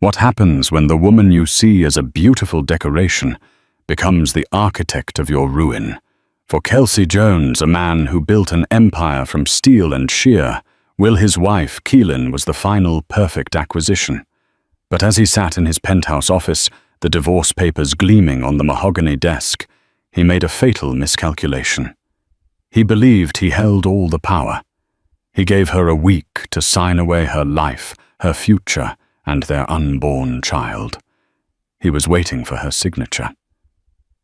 What happens when the woman you see as a beautiful decoration becomes the architect of your ruin? For Kelsey Jones, a man who built an empire from steel and shear, Will his wife, Keelan, was the final perfect acquisition. But as he sat in his penthouse office, the divorce papers gleaming on the mahogany desk, he made a fatal miscalculation. He believed he held all the power. He gave her a week to sign away her life, her future, and their unborn child. He was waiting for her signature.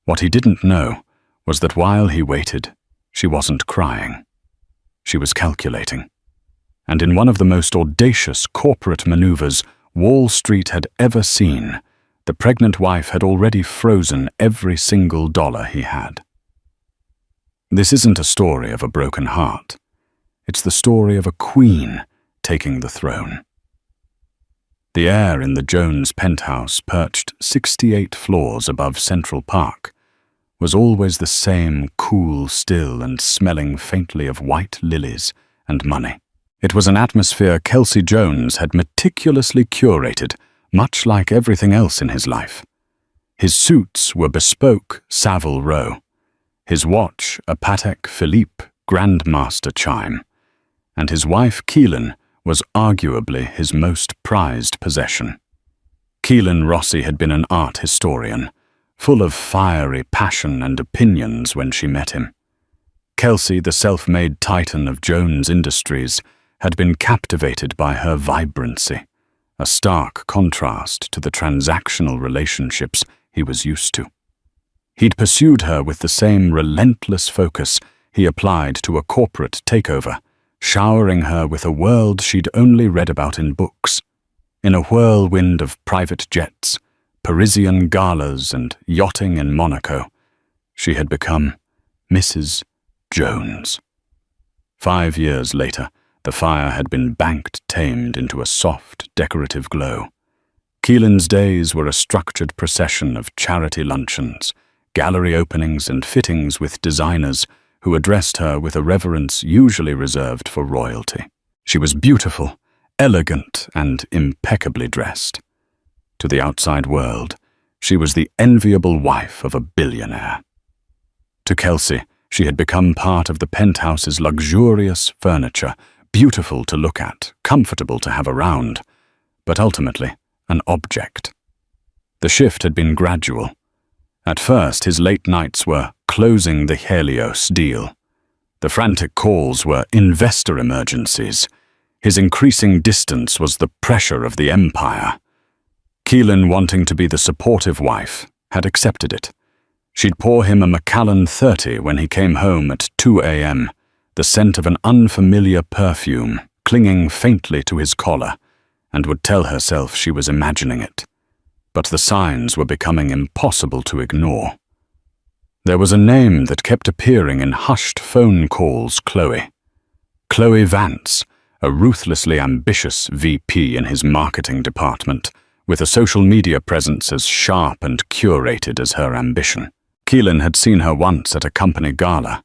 What he didn't know was that while he waited, she wasn't crying. She was calculating. And in one of the most audacious corporate maneuvers Wall Street had ever seen, the pregnant wife had already frozen every single dollar he had. This isn't a story of a broken heart. It's the story of a queen taking the throne. The air in the Jones penthouse, perched 68 floors above Central Park, was always the same cool, still, and smelling faintly of white lilies and money. It was an atmosphere Kelsey Jones had meticulously curated, much like everything else in his life. His suits were bespoke Savile Row, his watch a Patek Philippe Grandmaster chime, and his wife Keelan was arguably his most prized possession. Keelan Rossi had been an art historian, full of fiery passion and opinions when she met him. Kelsey, the self-made titan of Jones Industries, had been captivated by her vibrancy, a stark contrast to the transactional relationships he was used to. He'd pursued her with the same relentless focus he applied to a corporate takeover, showering her with a world she'd only read about in books. In a whirlwind of private jets, Parisian galas, and yachting in Monaco, she had become Mrs. Jones. 5 years later, the fire had been tamed into a soft, decorative glow. Keelan's days were a structured procession of charity luncheons, gallery openings, and fittings with designers who addressed her with a reverence usually reserved for royalty. She was beautiful, elegant, and impeccably dressed. To the outside world, she was the enviable wife of a billionaire. To Kelsey, she had become part of the penthouse's luxurious furniture, beautiful to look at, comfortable to have around, but ultimately an object. The shift had been gradual. At first, his late nights were closing the Helios deal. The frantic calls were investor emergencies. His increasing distance was the pressure of the empire. Keelan, wanting to be the supportive wife, had accepted it. She'd pour him a Macallan 30 when he came home at 2 a.m., the scent of an unfamiliar perfume clinging faintly to his collar, and would tell herself she was imagining it. But the signs were becoming impossible to ignore. There was a name that kept appearing in hushed phone calls: Chloe. Chloe Vance, a ruthlessly ambitious VP in his marketing department, with a social media presence as sharp and curated as her ambition. Keelan had seen her once at a company gala,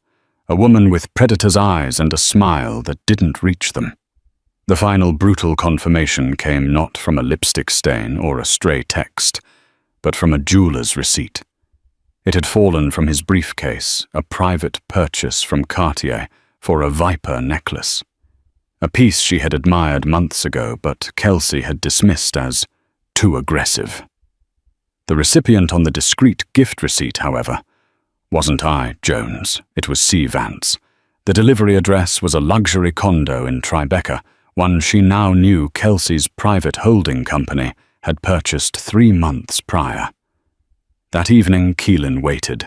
a woman with predator's eyes and a smile that didn't reach them. The final brutal confirmation came not from a lipstick stain or a stray text, but from a jeweler's receipt. It had fallen from his briefcase, a private purchase from Cartier for a viper necklace. A piece she had admired months ago, but Kelsey had dismissed as too aggressive. The recipient on the discreet gift receipt, however, wasn't I, Jones. It was C. Vance. The delivery address was a luxury condo in Tribeca, one she now knew Kelsey's private holding company had purchased 3 months prior. That evening, Keelan waited.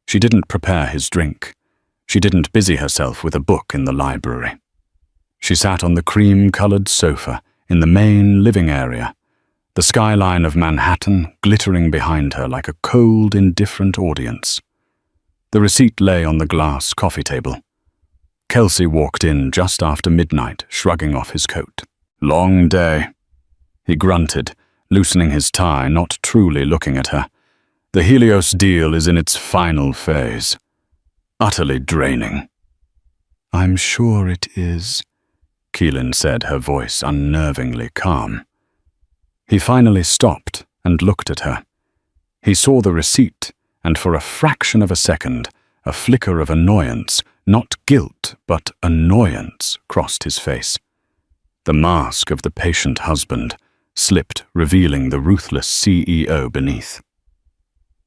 She didn't prepare his drink. She didn't busy herself with a book in the library. She sat on the cream-colored sofa in the main living area, the skyline of Manhattan glittering behind her like a cold, indifferent audience. The receipt lay on the glass coffee table. Kelsey walked in just after midnight, shrugging off his coat. "Long day," he grunted, loosening his tie, not truly looking at her. "The Helios deal is in its final phase. Utterly draining." "I'm sure it is," Keelan said, her voice unnervingly calm. He finally stopped and looked at her. He saw the receipt, and for a fraction of a second, a flicker of annoyance, not guilt, but annoyance, crossed his face. The mask of the patient husband slipped, revealing the ruthless CEO beneath.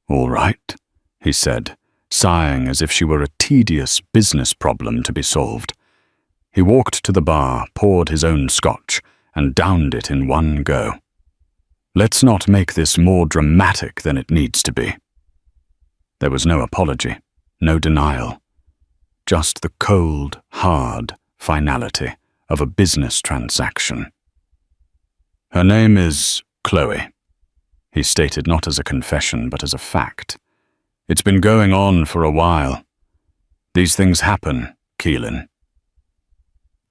"All right," he said, sighing as if she were a tedious business problem to be solved. He walked to the bar, poured his own scotch, and downed it in one go. "Let's not make this more dramatic than it needs to be." There was no apology, no denial, just the cold, hard finality of a business transaction. "Her name is Chloe," he stated, not as a confession but as a fact. "It's been going on for a while. These things happen, Keelan."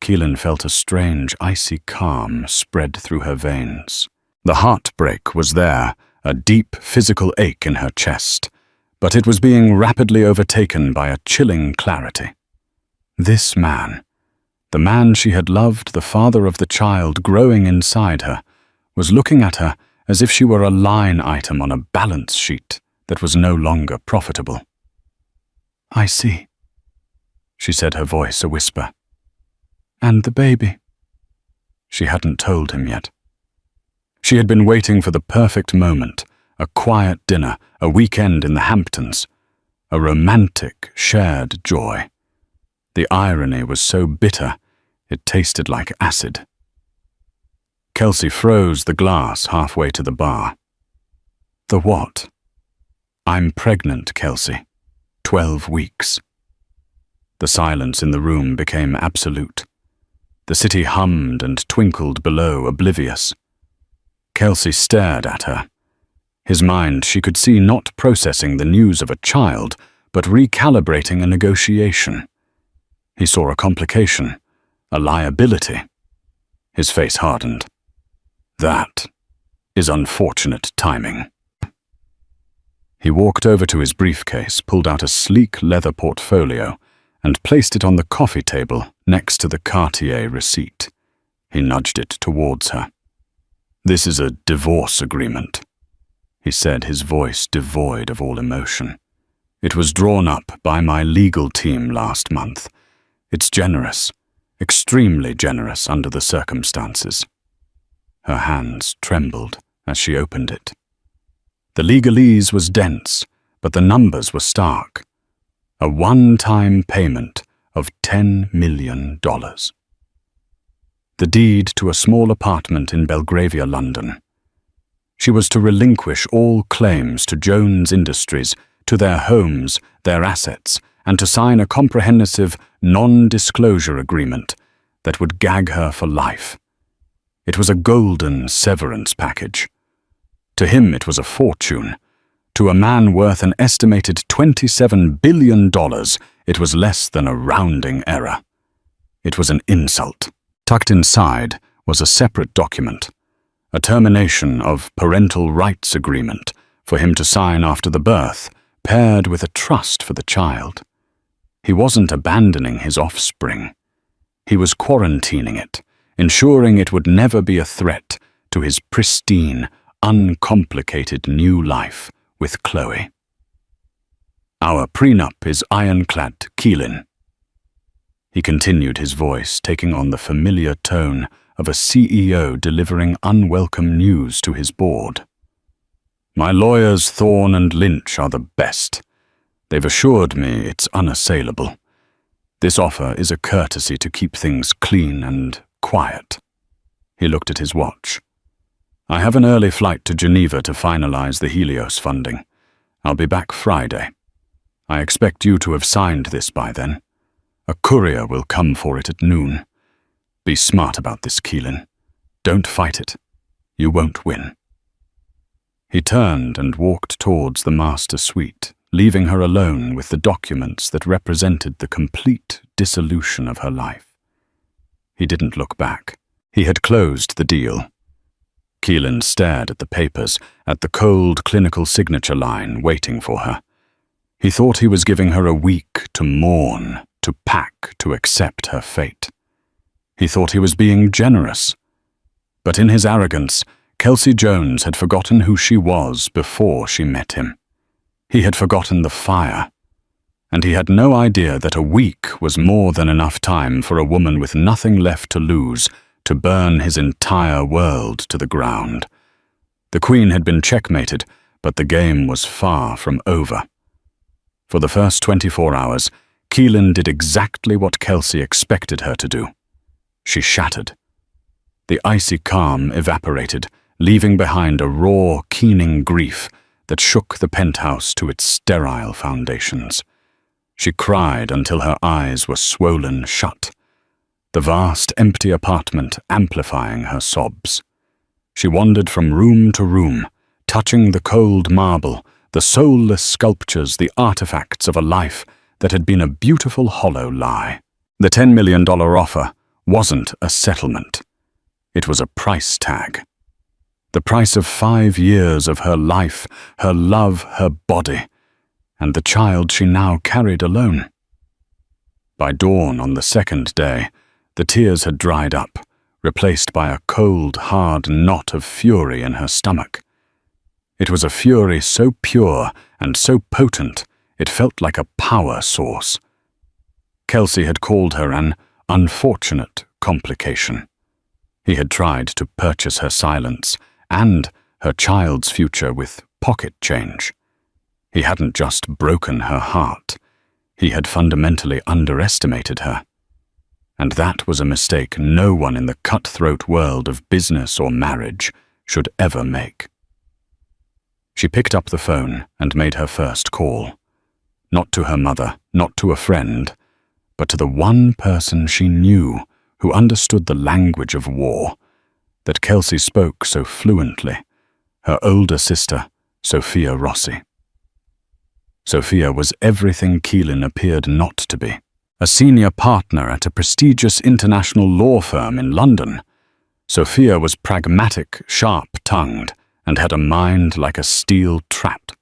Keelan felt a strange, icy calm spread through her veins. The heartbreak was there, a deep physical ache in her chest, but it was being rapidly overtaken by a chilling clarity. This man, the man she had loved, the father of the child growing inside her, was looking at her as if she were a line item on a balance sheet that was no longer profitable. "I see," she said, her voice a whisper. "And the baby?" She hadn't told him yet. She had been waiting for the perfect moment, a quiet dinner, a weekend in the Hamptons, a romantic, shared joy. The irony was so bitter, it tasted like acid. Kelsey froze the glass halfway to the bar. "The what?" "I'm pregnant, Kelsey. 12 weeks. The silence in the room became absolute. The city hummed and twinkled below, oblivious. Kelsey stared at her. His mind, she could see, not processing the news of a child, but recalibrating a negotiation. He saw a complication, a liability. His face hardened. "That is unfortunate timing." He walked over to his briefcase, pulled out a sleek leather portfolio, and placed it on the coffee table next to the Cartier receipt. He nudged it towards her. "This is a divorce agreement," he said, his voice devoid of all emotion. "It was drawn up by my legal team last month. It's generous, extremely generous under the circumstances." Her hands trembled as she opened it. The legalese was dense, but the numbers were stark. A one-time payment of $10 million. The deed to a small apartment in Belgravia, London. She was to relinquish all claims to Jones Industries, to their homes, their assets, and to sign a comprehensive non-disclosure agreement that would gag her for life. It was a golden severance package. To him it was a fortune. To a man worth an estimated $27 billion, it was less than a rounding error. It was an insult. Tucked inside was a separate document, a termination of parental rights agreement for him to sign after the birth, paired with a trust for the child. He wasn't abandoning his offspring. He was quarantining it, ensuring it would never be a threat to his pristine, uncomplicated new life with Chloe. "Our prenup is ironclad, Keelan." He continued, his voice taking on the familiar tone of a CEO delivering unwelcome news to his board. "My lawyers Thorne and Lynch are the best. They've assured me it's unassailable. This offer is a courtesy to keep things clean and quiet." He looked at his watch. "I have an early flight to Geneva to finalize the Helios funding. I'll be back Friday. I expect you to have signed this by then. A courier will come for it at noon. Be smart about this, Keelan. Don't fight it. You won't win." He turned and walked towards the master suite, leaving her alone with the documents that represented the complete dissolution of her life. He didn't look back. He had closed the deal. Keelan stared at the papers, at the cold clinical signature line waiting for her. He thought he was giving her a week to mourn, to pack, to accept her fate. He thought he was being generous. But in his arrogance, Kelsey Jones had forgotten who she was before she met him. He had forgotten the fire, and he had no idea that a week was more than enough time for a woman with nothing left to lose to burn his entire world to the ground. The Queen had been checkmated, but the game was far from over. For the first 24 hours, Keelan did exactly what Kelsey expected her to do. She shattered. The icy calm evaporated, leaving behind a raw, keening grief that shook the penthouse to its sterile foundations. She cried until her eyes were swollen shut, the vast, empty apartment amplifying her sobs. She wandered from room to room, touching the cold marble, the soulless sculptures, the artifacts of a life that had been a beautiful hollow lie. The $10 million offer wasn't a settlement. It was a price tag. The price of 5 years of her life, her love, her body, and the child she now carried alone. By dawn on the second day, the tears had dried up, replaced by a cold, hard knot of fury in her stomach. It was a fury so pure and so potent, it felt like a power source. Kelsey had called her an unfortunate complication. He had tried to purchase her silence and her child's future with pocket change. He hadn't just broken her heart, he had fundamentally underestimated her. And that was a mistake no one in the cutthroat world of business or marriage should ever make. She picked up the phone and made her first call. Not to her mother, not to a friend, but to the one person she knew who understood the language of war, that Kelsey spoke so fluently, her older sister, Sophia Rossi. Sophia was everything Keelan appeared not to be, a senior partner at a prestigious international law firm in London. Sophia was pragmatic, sharp-tongued, and had a mind like a steel trap.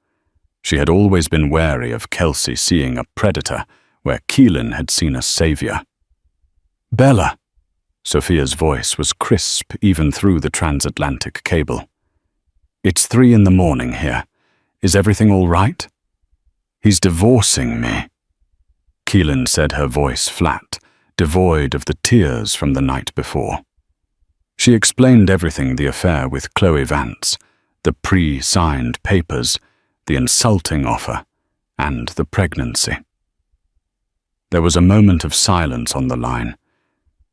She had always been wary of Kelsey seeing a predator where Keelan had seen a savior. "Bella." Sophia's voice was crisp even through the transatlantic cable. "It's 3 in the morning here. Is everything all right?" "He's divorcing me." Keelan said, her voice flat, devoid of the tears from the night before. She explained everything: the affair with Chloe Vance, the pre-signed papers, the insulting offer, and the pregnancy. There was a moment of silence on the line,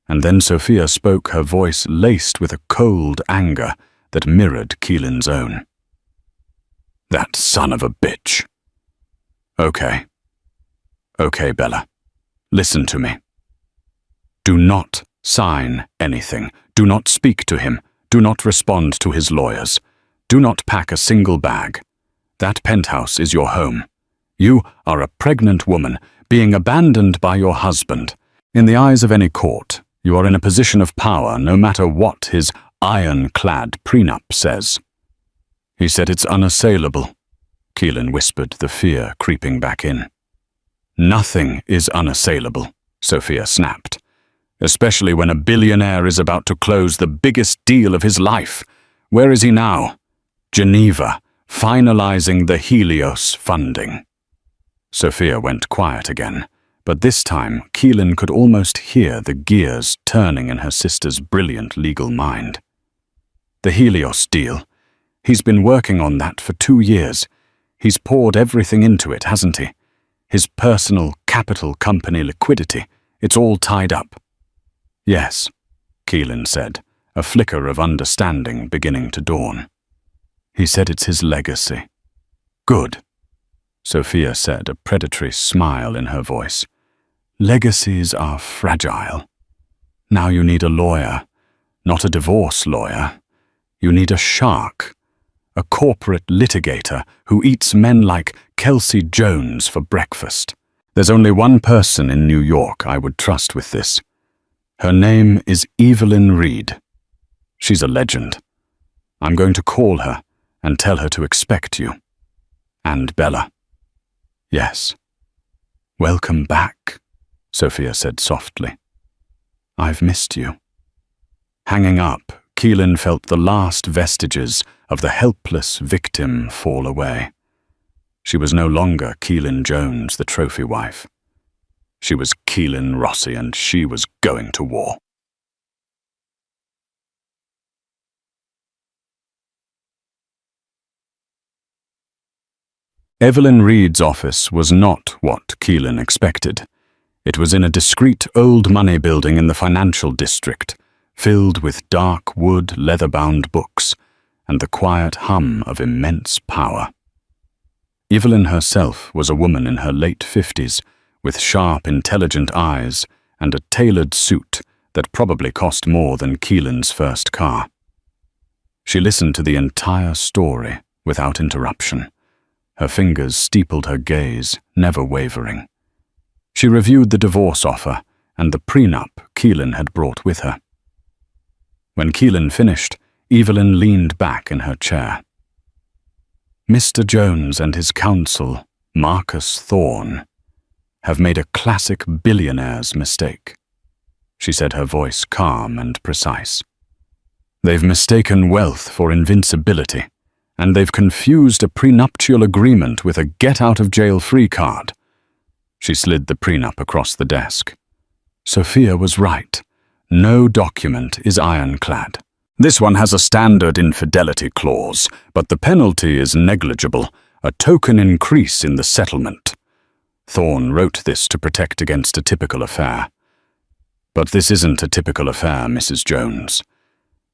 and then Sophia spoke, her voice laced with a cold anger that mirrored Keelan's own. "That son of a bitch." Okay, Bella. Listen to me. Do not sign anything. Do not speak to him. Do not respond to his lawyers. Do not pack a single bag. That penthouse is your home. You are a pregnant woman being abandoned by your husband. In the eyes of any court, you are in a position of power no matter what his ironclad prenup says. He said it's unassailable. Keelan whispered, the fear creeping back in. Nothing is unassailable, Sophia snapped, especially when a billionaire is about to close the biggest deal of his life. Where is he now? Geneva, finalizing the Helios funding. Sophia went quiet again, but this time Keelan could almost hear the gears turning in her sister's brilliant legal mind. The Helios deal. He's been working on that for 2 years. He's poured everything into it, hasn't he? His personal capital company liquidity. It's all tied up. Yes, Keelan said, a flicker of understanding beginning to dawn. He said it's his legacy. Good, Sophia said, a predatory smile in her voice. Legacies are fragile. Now you need a lawyer, not a divorce lawyer. You need a shark, a corporate litigator who eats men like Kelsey Jones for breakfast. There's only one person in New York I would trust with this. Her name is Evelyn Reed. She's a legend. I'm going to call her and tell her to expect you. And Bella. Yes. Welcome back, Sophia said softly. I've missed you. Hanging up, Keelan felt the last vestiges of the helpless victim fall away. She was no longer Keelan Jones, the trophy wife. She was Keelan Rossi, and she was going to war. Evelyn Reed's office was not what Keelan expected. It was in a discreet old money building in the financial district, filled with dark wood leather-bound books and the quiet hum of immense power. Evelyn herself was a woman in her late 50s, with sharp, intelligent eyes and a tailored suit that probably cost more than Keelan's first car. She listened to the entire story without interruption. Her fingers steepled her gaze, never wavering. She reviewed the divorce offer and the prenup Keelan had brought with her. When Keelan finished, Evelyn leaned back in her chair. Mr. Jones and his counsel, Marcus Thorne, have made a classic billionaire's mistake, she said, her voice calm and precise. They've mistaken wealth for invincibility, and they've confused a prenuptial agreement with a get-out-of-jail-free card. She slid the prenup across the desk. Sophia was right. No document is ironclad. This one has a standard infidelity clause, but the penalty is negligible, a token increase in the settlement. Thorne wrote this to protect against a typical affair. But this isn't a typical affair, Mrs. Jones.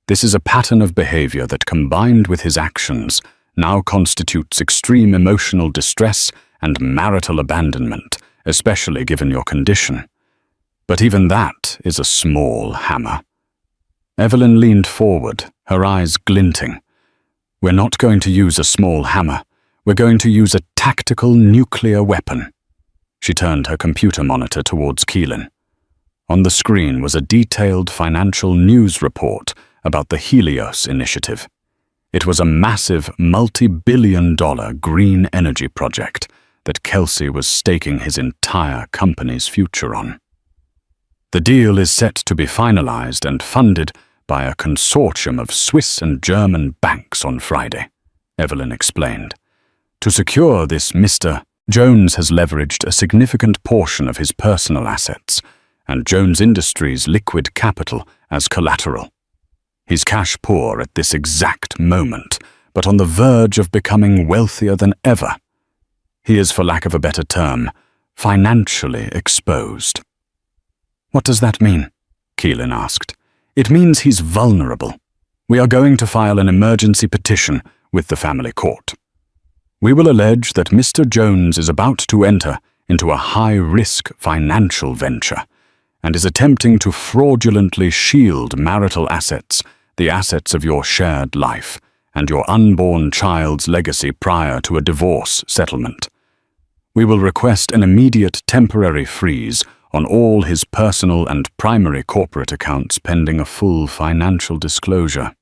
This is a pattern of behavior that, combined with his actions, now constitutes extreme emotional distress and marital abandonment, especially given your condition. But even that is a small hammer. Evelyn leaned forward, her eyes glinting. We're not going to use a small hammer. We're going to use a tactical nuclear weapon. She turned her computer monitor towards Keelan. On the screen was a detailed financial news report about the Helios initiative. It was a massive multi-billion-dollar green energy project that Kelsey was staking his entire company's future on. The deal is set to be finalized and funded by a consortium of Swiss and German banks on Friday, Evelyn explained. To secure this, Mr. Jones has leveraged a significant portion of his personal assets and Jones Industries' liquid capital as collateral. He's cash poor at this exact moment, but on the verge of becoming wealthier than ever. He is, for lack of a better term, financially exposed. What does that mean? Keelan asked. It means he's vulnerable. We are going to file an emergency petition with the family court. We will allege that Mr. Jones is about to enter into a high-risk financial venture and is attempting to fraudulently shield marital assets, the assets of your shared life, and your unborn child's legacy prior to a divorce settlement. We will request an immediate temporary freeze on all his personal and primary corporate accounts pending a full financial disclosure.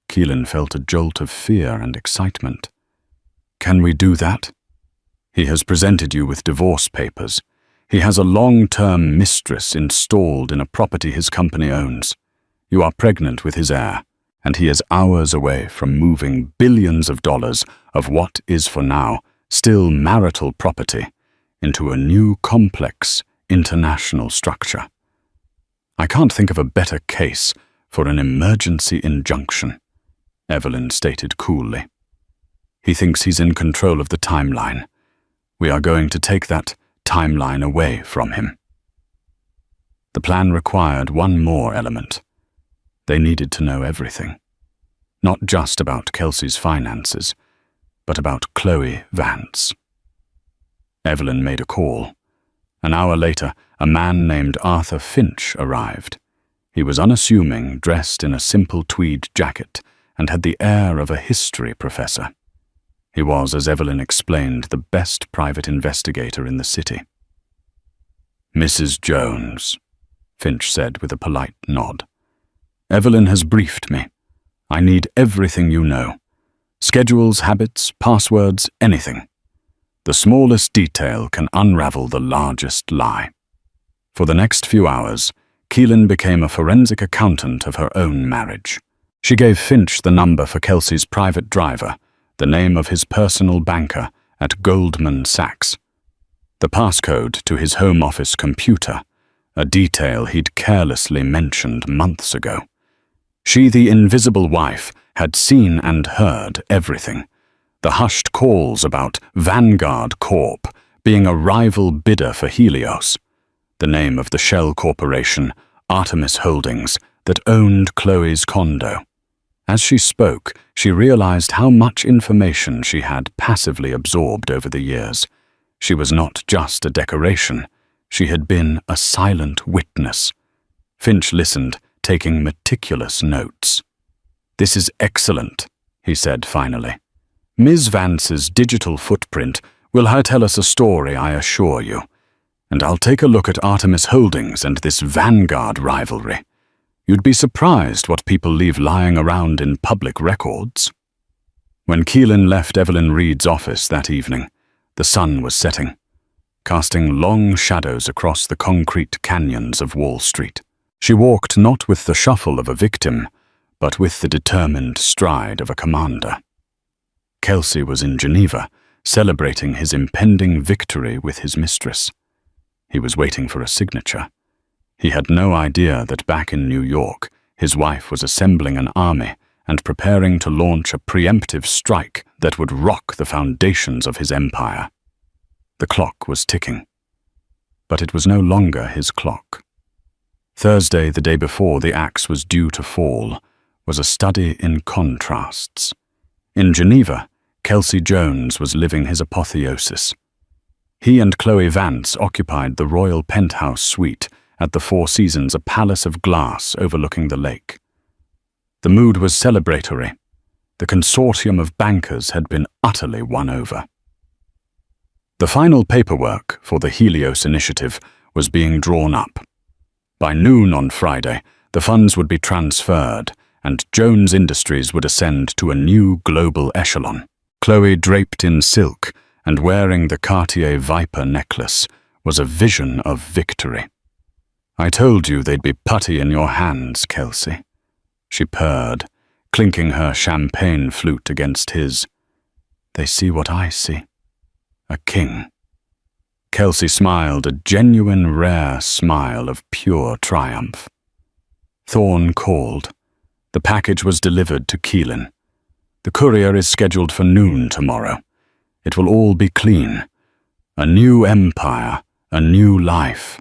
Keelan felt a jolt of fear and excitement. Can we do that? He has presented you with divorce papers. He has a long-term mistress installed in a property his company owns. You are pregnant with his heir, and he is hours away from moving billions of dollars of what is for now still marital property into a new complex international structure. I can't think of a better case for an emergency injunction, Evelyn stated coolly. He thinks he's in control of the timeline. We are going to take that timeline away from him. The plan required one more element. They needed to know everything. Not just about Kelsey's finances, but about Chloe Vance. Evelyn made a call. An hour later, a man named Arthur Finch arrived. He was unassuming, dressed in a simple tweed jacket, and had the air of a history professor. He was, as Evelyn explained, the best private investigator in the city. Mrs. Jones, Finch said with a polite nod. Evelyn has briefed me. I need everything you know. Schedules, habits, passwords, anything. The smallest detail can unravel the largest lie. For the next few hours, Keelan became a forensic accountant of her own marriage. She gave Finch the number for Kelsey's private driver, the name of his personal banker at Goldman Sachs, the passcode to his home office computer, a detail he'd carelessly mentioned months ago. She, the invisible wife, had seen and heard everything. The hushed calls about Vanguard Corp being a rival bidder for Helios, the name of the shell corporation, Artemis Holdings, that owned Chloe's condo. As she spoke, she realized how much information she had passively absorbed over the years. She was not just a decoration. She had been a silent witness. Finch listened, taking meticulous notes. "This is excellent," he said finally. "Ms. Vance's digital footprint will tell us a story, I assure you. And I'll take a look at Artemis Holdings and this Vanguard rivalry. You'd be surprised what people leave lying around in public records." When Keelan left Evelyn Reed's office that evening, the sun was setting, casting long shadows across the concrete canyons of Wall Street. She walked not with the shuffle of a victim, but with the determined stride of a commander. Kelsey was in Geneva, celebrating his impending victory with his mistress. He was waiting for a signature. He had no idea that back in New York, his wife was assembling an army and preparing to launch a preemptive strike that would rock the foundations of his empire. The clock was ticking. But it was no longer his clock. Thursday, the day before the axe was due to fall, was a study in contrasts. In Geneva, Kelsey Jones was living his apotheosis. He and Chloe Vance occupied the royal penthouse suite at the Four Seasons, a palace of glass overlooking the lake. The mood was celebratory. The consortium of bankers had been utterly won over. The final paperwork for the Helios initiative was being drawn up. By noon on Friday, the funds would be transferred, and Jones Industries would ascend to a new global echelon. Chloe, draped in silk and wearing the Cartier Viper necklace, was a vision of victory. "I told you they'd be putty in your hands, Kelsey," she purred, clinking her champagne flute against his. "They see what I see. A king." Kelsey smiled, a genuine, rare smile of pure triumph. Thorne called. The package was delivered to Keelan. "The courier is scheduled for noon tomorrow. It will all be clean. A new empire, a new life."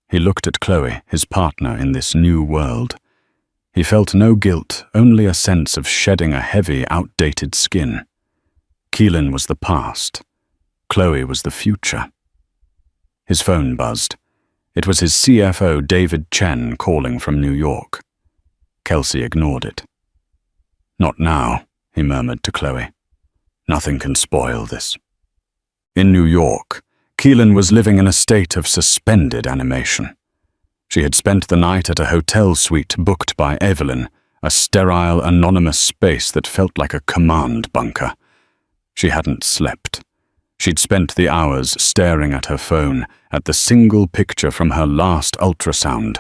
He looked at Chloe, his partner in this new world. He felt no guilt, only a sense of shedding a heavy, outdated skin. Keelan was the past. Chloe was the future. His phone buzzed. It was his CFO, David Chen, calling from New York. Kelsey ignored it. "Not now," he murmured to Chloe. "Nothing can spoil this." In New York, Keelan was living in a state of suspended animation. She had spent the night at a hotel suite booked by Evelyn, a sterile, anonymous space that felt like a command bunker. She hadn't slept. She'd spent the hours staring at her phone, at the single picture from her last ultrasound,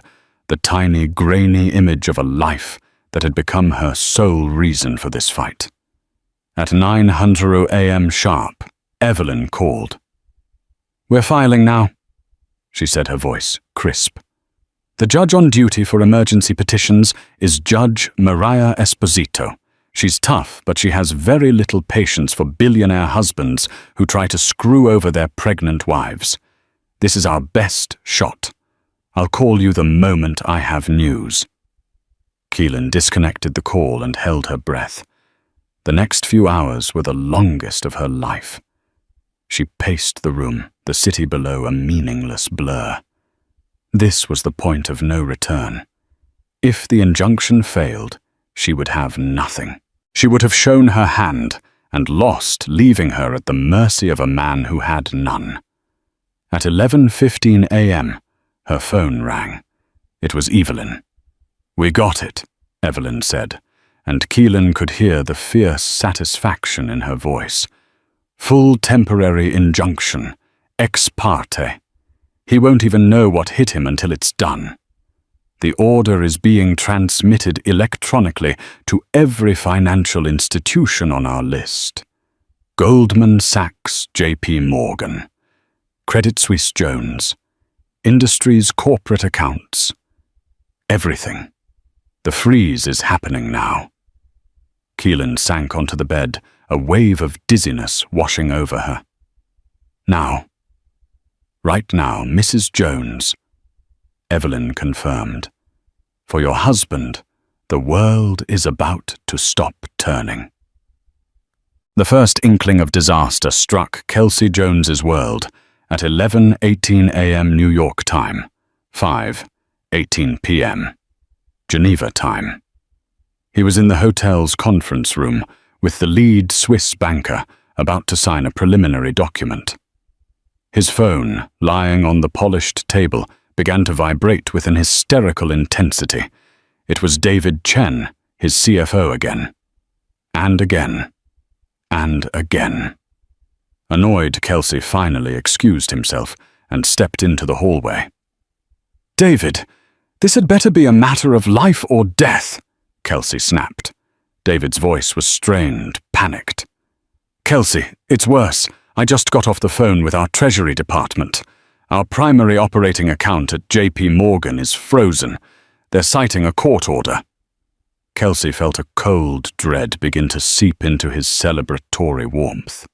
the tiny, grainy image of a life that had become her sole reason for this fight. At 9:00 a.m. sharp, Evelyn called. "We're filing now," she said, her voice crisp. "The judge on duty for emergency petitions is Judge Mariah Esposito. She's tough, but she has very little patience for billionaire husbands who try to screw over their pregnant wives. This is our best shot. I'll call you the moment I have news." Keelan disconnected the call and held her breath. The next few hours were the longest of her life. She paced the room, the city below a meaningless blur. This was the point of no return. If the injunction failed, she would have nothing. She would have shown her hand and lost, leaving her at the mercy of a man who had none. At 11:15 a.m., her phone rang. It was Evelyn. "We got it," Evelyn said, and Keelan could hear the fierce satisfaction in her voice. "Full temporary injunction, ex parte. He won't even know what hit him until it's done." The order is being transmitted electronically to every financial institution on our list. Goldman Sachs, J.P. Morgan, Credit Suisse Jones, Industries corporate accounts. Everything. The freeze is happening now. Keelan sank onto the bed, a wave of dizziness washing over her. Now. Right now, Mrs. Jones. Evelyn confirmed. For your husband, the world is about to stop turning. The first inkling of disaster struck Kelsey Jones's world at 11:18 a.m. New York time, 5:18 p.m. Geneva time. He was in the hotel's conference room with the lead Swiss banker about to sign a preliminary document. His phone, lying on the polished table, began to vibrate with an hysterical intensity. It was David Chen, his CFO again. And again. And again. Annoyed, Kelsey finally excused himself and stepped into the hallway. "David, this had better be a matter of life or death," Kelsey snapped. David's voice was strained, panicked. "Kelsey, it's worse. I just got off the phone with our Treasury Department. Our primary operating account at J.P. Morgan is frozen. They're citing a court order." Kelsey felt a cold dread begin to seep into his celebratory warmth.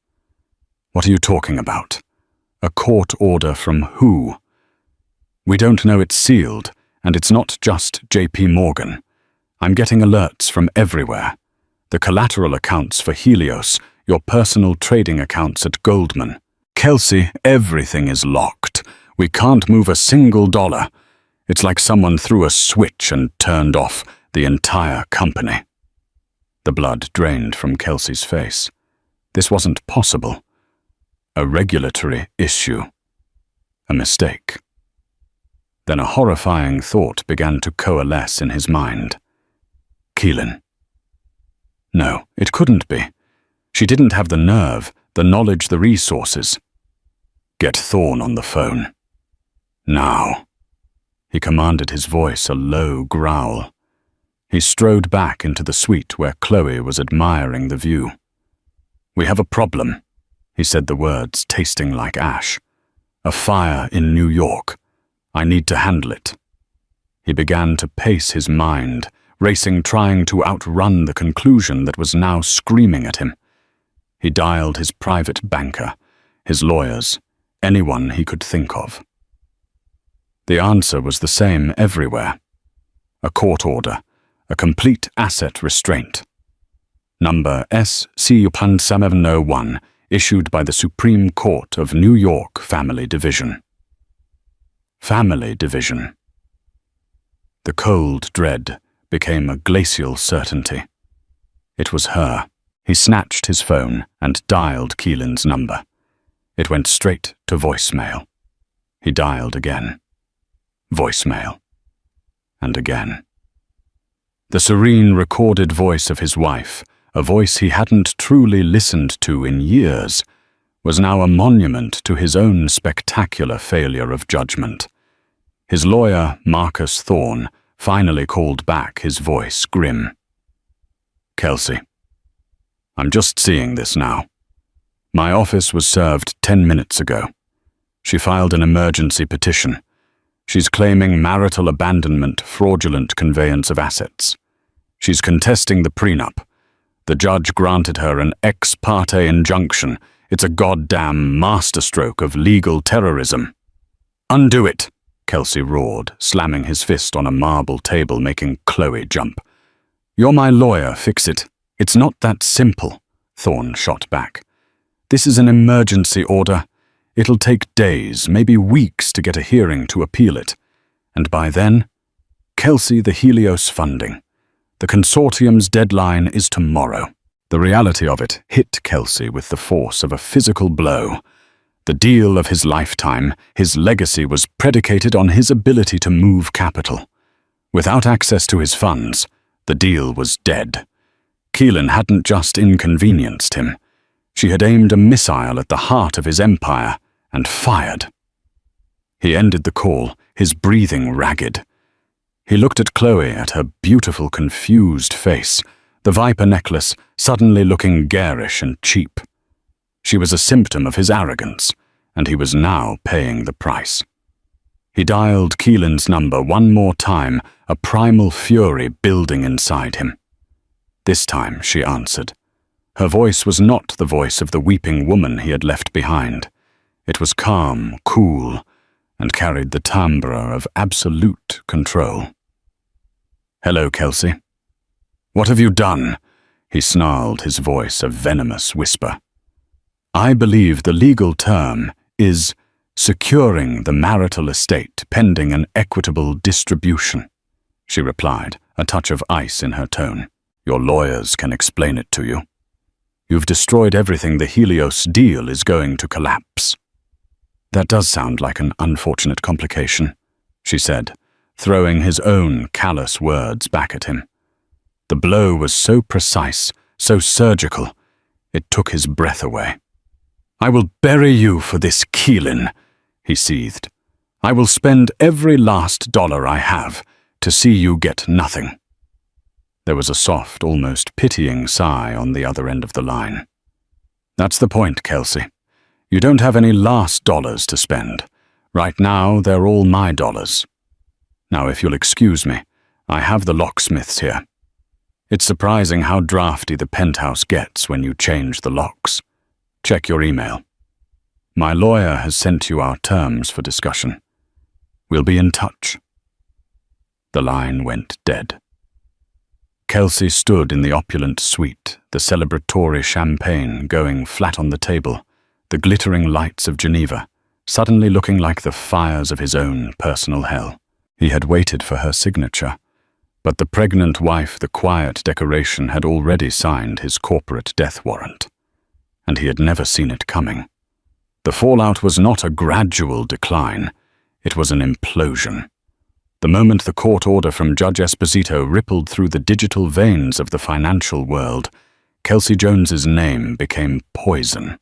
"What are you talking about? A court order from who?" "We don't know it's sealed, and it's not just J.P. Morgan. I'm getting alerts from everywhere. The collateral accounts for Helios, your personal trading accounts at Goldman. Kelsey, everything is locked. We can't move a single dollar. It's like someone threw a switch and turned off the entire company." The blood drained from Kelsey's face. This wasn't possible. A regulatory issue. A mistake. Then a horrifying thought began to coalesce in his mind. Keelan. No, it couldn't be. She didn't have the nerve, the knowledge, the resources. Get Thorne on the phone. Now. He commanded, his voice a low growl. He strode back into the suite where Chloe was admiring the view. "We have a problem," he said, the words tasting like ash. "A fire in New York. I need to handle it." He began to pace his mind, racing, trying to outrun the conclusion that was now screaming at him. He dialed his private banker, his lawyers, anyone he could think of. The answer was the same everywhere. A court order, a complete asset restraint. Number SC-1701, issued by the Supreme Court of New York Family Division. Family Division. The cold dread became a glacial certainty. It was her. He snatched his phone and dialed Keelan's number. It went straight to voicemail. He dialed again. Voicemail. And again. The serene recorded voice of his wife, a voice he hadn't truly listened to in years, was now a monument to his own spectacular failure of judgment. His lawyer, Marcus Thorne, finally called back, his voice grim. "Kelsey, I'm just seeing this now. My office was served 10 minutes ago. She filed an emergency petition. She's claiming marital abandonment, fraudulent conveyance of assets. She's contesting the prenup. The judge granted her an ex parte injunction. It's a goddamn masterstroke of legal terrorism." "Undo it," Kelsey roared, slamming his fist on a marble table, making Chloe jump. "You're my lawyer, fix it." "It's not that simple," Thorne shot back. "This is an emergency order. It'll take days, maybe weeks, to get a hearing to appeal it. And by then, Kelsey, the Helios funding. The consortium's deadline is tomorrow." The reality of it hit Kelsey with the force of a physical blow. The deal of his lifetime, his legacy, was predicated on his ability to move capital. Without access to his funds, the deal was dead. Keelan hadn't just inconvenienced him. She had aimed a missile at the heart of his empire and fired. He ended the call, his breathing ragged. He looked at Chloe, at her beautiful, confused face, the viper necklace suddenly looking garish and cheap. She was a symptom of his arrogance, and he was now paying the price. He dialed Keelan's number one more time, a primal fury building inside him. This time she answered. Her voice was not the voice of the weeping woman he had left behind. It was calm, cool, and carried the timbre of absolute control. "Hello, Kelsey." "What have you done?" he snarled, his voice a venomous whisper. "I believe the legal term is securing the marital estate pending an equitable distribution," she replied, a touch of ice in her tone. "Your lawyers can explain it to you. You've destroyed everything. The Helios deal is going to collapse." "That does sound like an unfortunate complication," she said, throwing his own callous words back at him. The blow was so precise, so surgical, it took his breath away. "I will bury you for this, Keelan," he seethed. "I will spend every last dollar I have to see you get nothing." There was a soft, almost pitying sigh on the other end of the line. "That's the point, Kelsey. You don't have any last dollars to spend. Right now, they're all my dollars. Now, if you'll excuse me, I have the locksmiths here. It's surprising how drafty the penthouse gets when you change the locks. Check your email. My lawyer has sent you our terms for discussion. We'll be in touch." The line went dead. Kelsey stood in the opulent suite, the celebratory champagne going flat on the table, the glittering lights of Geneva, suddenly looking like the fires of his own personal hell. He had waited for her signature, but the pregnant wife, the quiet decoration, had already signed his corporate death warrant, and he had never seen it coming. The fallout was not a gradual decline, it was an implosion. The moment the court order from Judge Esposito rippled through the digital veins of the financial world, Kelsey Jones's name became poison.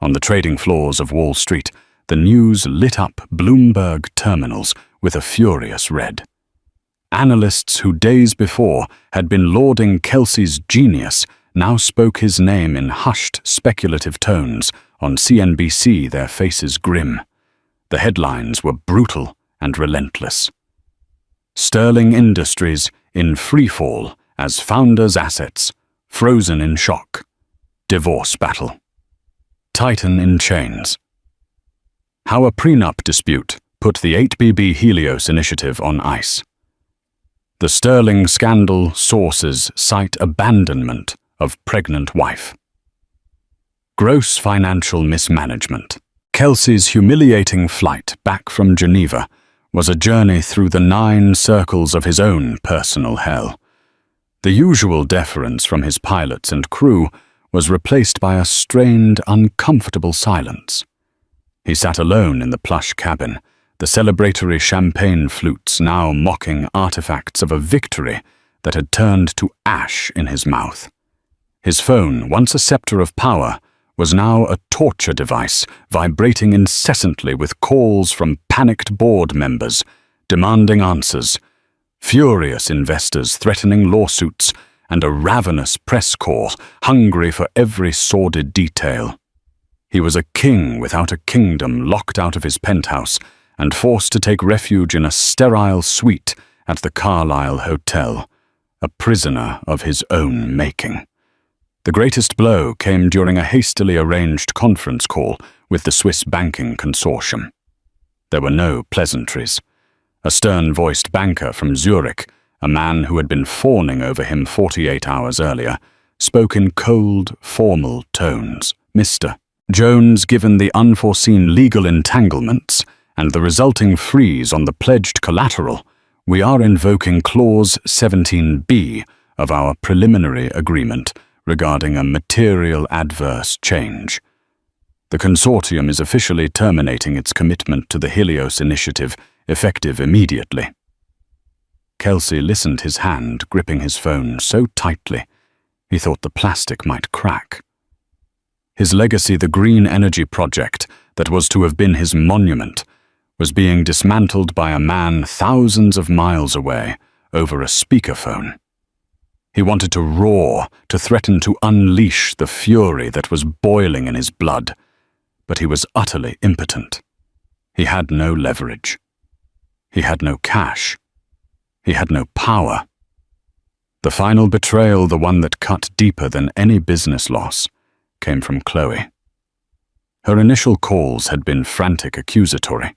On the trading floors of Wall Street, the news lit up Bloomberg terminals with a furious red. Analysts who days before had been lauding Kelsey's genius now spoke his name in hushed, speculative tones. On CNBC, their faces grim. The headlines were brutal and relentless. Sterling Industries in freefall as founders' assets, frozen in shock. Divorce battle. Titan in chains. How a prenup dispute put the 8BB Helios initiative on ice. The Sterling scandal sources cite abandonment of pregnant wife. Gross financial mismanagement. Kelsey's humiliating flight back from Geneva was a journey through the 9 circles of his own personal hell. The usual deference from his pilots and crew was replaced by a strained, uncomfortable silence. He sat alone in the plush cabin, the celebratory champagne flutes now mocking artifacts of a victory that had turned to ash in his mouth. His phone, once a scepter of power, was now a torture device, vibrating incessantly with calls from panicked board members, demanding answers, furious investors threatening lawsuits, and a ravenous press corps hungry for every sordid detail. He was a king without a kingdom, locked out of his penthouse and forced to take refuge in a sterile suite at the Carlisle Hotel, a prisoner of his own making. The greatest blow came during a hastily arranged conference call with the Swiss banking consortium. There were no pleasantries. A stern-voiced banker from Zurich, a man who had been fawning over him 48 hours earlier, spoke in cold, formal tones. "Mr. Jones, given the unforeseen legal entanglements and the resulting freeze on the pledged collateral, we are invoking Clause 17B of our preliminary agreement regarding a material adverse change. The consortium is officially terminating its commitment to the Helios initiative, effective immediately." Kelsey listened, his hand gripping his phone so tightly he thought the plastic might crack. His legacy, the green energy project that was to have been his monument, was being dismantled by a man thousands of miles away over a speakerphone. He wanted to roar, to threaten to unleash the fury that was boiling in his blood, but he was utterly impotent. He had no leverage. He had no cash. He had no power. The final betrayal, the one that cut deeper than any business loss, came from Chloe. Her initial calls had been frantic accusatory,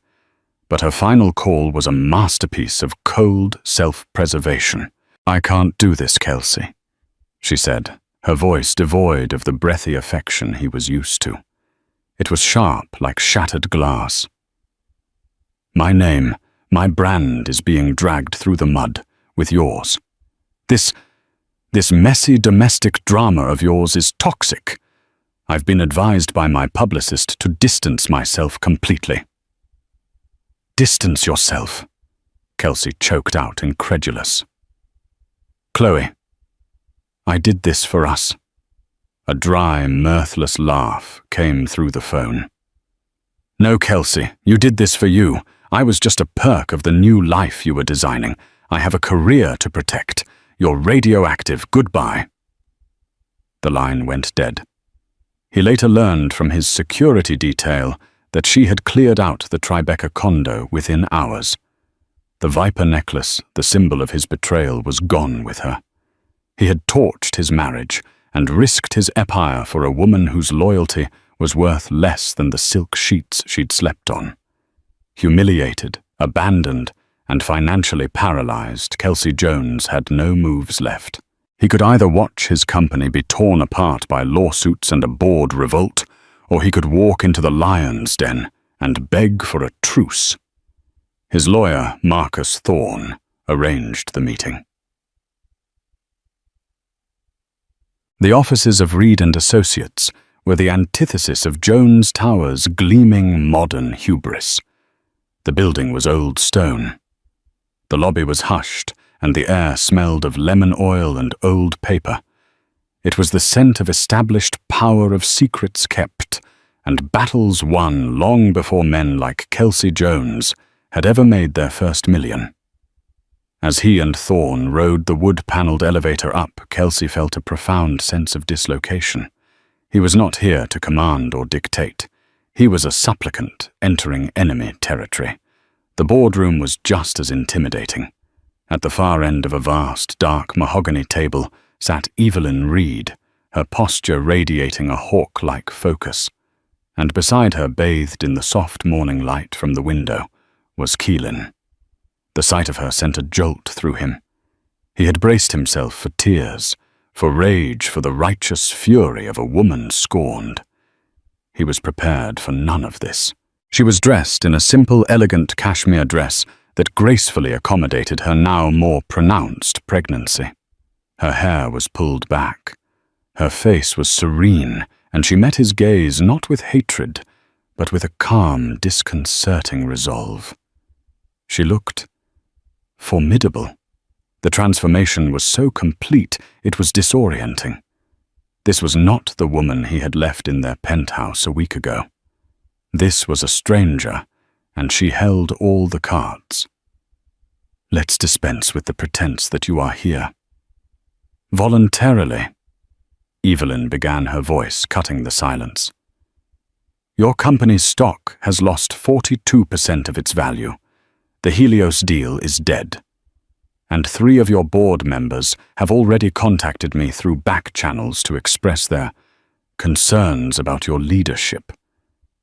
but her final call was a masterpiece of cold self-preservation. "I can't do this, Kelsey," she said, her voice devoid of the breathy affection he was used to. It was sharp like shattered glass. "My name, my brand is being dragged through the mud with yours. This messy domestic drama of yours is toxic. I've been advised by my publicist to distance myself completely." "Distance yourself," Kelsey choked out, incredulous. "Chloe, I did this for us." A dry, mirthless laugh came through the phone. "No, Kelsey, you did this for you. I was just a perk of the new life you were designing. I have a career to protect. You're radioactive. Goodbye." The line went dead. He later learned from his security detail that she had cleared out the Tribeca condo within hours. The viper necklace, the symbol of his betrayal, was gone with her. He had torched his marriage and risked his empire for a woman whose loyalty was worth less than the silk sheets she'd slept on. Humiliated, abandoned, and financially paralyzed, Kelsey Jones had no moves left. He could either watch his company be torn apart by lawsuits and a board revolt, or he could walk into the lion's den and beg for a truce. His lawyer, Marcus Thorne, arranged the meeting. The offices of Reed and Associates were the antithesis of Jones Tower's gleaming modern hubris. The building was old stone. The lobby was hushed, and the air smelled of lemon oil and old paper. It was the scent of established power, of secrets kept, and battles won long before men like Kelsey Jones had ever made their first million. As he and Thorne rode the wood-paneled elevator up, Kelsey felt a profound sense of dislocation. He was not here to command or dictate. He was a supplicant entering enemy territory. The boardroom was just as intimidating. At the far end of a vast, dark mahogany table sat Evelyn Reed, her posture radiating a hawk-like focus. And beside her, bathed in the soft morning light from the window, was Keelan. The sight of her sent a jolt through him. He had braced himself for tears, for rage, for the righteous fury of a woman scorned. He was prepared for none of this. She was dressed in a simple, elegant cashmere dress that gracefully accommodated her now more pronounced pregnancy. Her hair was pulled back. Her face was serene, and she met his gaze not with hatred, but with a calm, disconcerting resolve. She looked formidable. The transformation was so complete it was disorienting. This was not the woman he had left in their penthouse a week ago. This was a stranger, and she held all the cards. "Let's dispense with the pretense that you are here." "Voluntarily," Evelyn began, her voice cutting the silence. "Your company's stock has lost 42% of its value. The Helios deal is dead. And 3 of your board members have already contacted me through back channels to express their concerns about your leadership.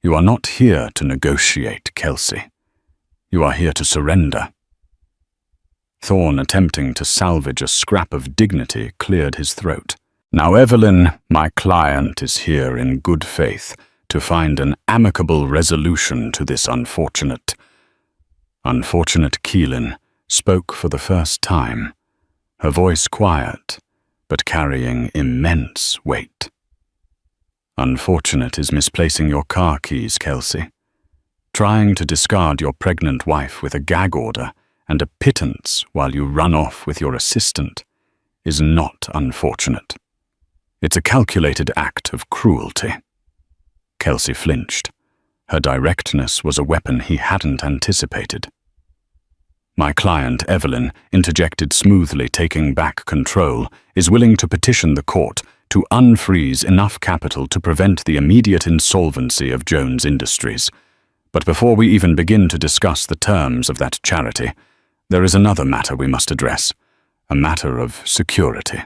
You are not here to negotiate, Kelsey. You are here to surrender." Thorne, attempting to salvage a scrap of dignity, cleared his throat. "Now, Evelyn, my client is here in good faith to find an amicable resolution to this unfortunate Keelan spoke for the first time, her voice quiet, but carrying immense weight. "Unfortunate is misplacing your car keys, Kelsey. Trying to discard your pregnant wife with a gag order and a pittance while you run off with your assistant is not unfortunate. It's a calculated act of cruelty." Kelsey flinched. Her directness was a weapon he hadn't anticipated. My client, Evelyn, interjected smoothly, taking back control, is willing to petition the court to unfreeze enough capital to prevent the immediate insolvency of Jones Industries. But before we even begin to discuss the terms of that charity, there is another matter we must address, a matter of security.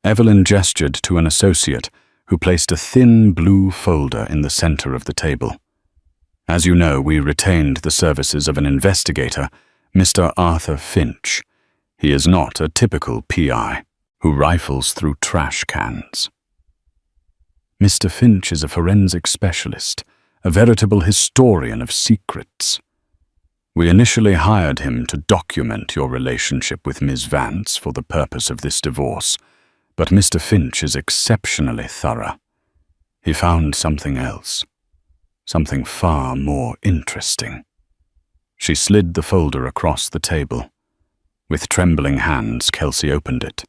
Evelyn gestured to an associate who placed a thin blue folder in the center of the table. As you know, we retained the services of an investigator, Mr. Arthur Finch. He is not a typical PI who rifles through trash cans. Mr. Finch is a forensic specialist, a veritable historian of secrets. We initially hired him to document your relationship with Ms. Vance for the purpose of this divorce, but Mr. Finch is exceptionally thorough. He found something else, something far more interesting. She slid the folder across the table. With trembling hands, Kelsey opened it.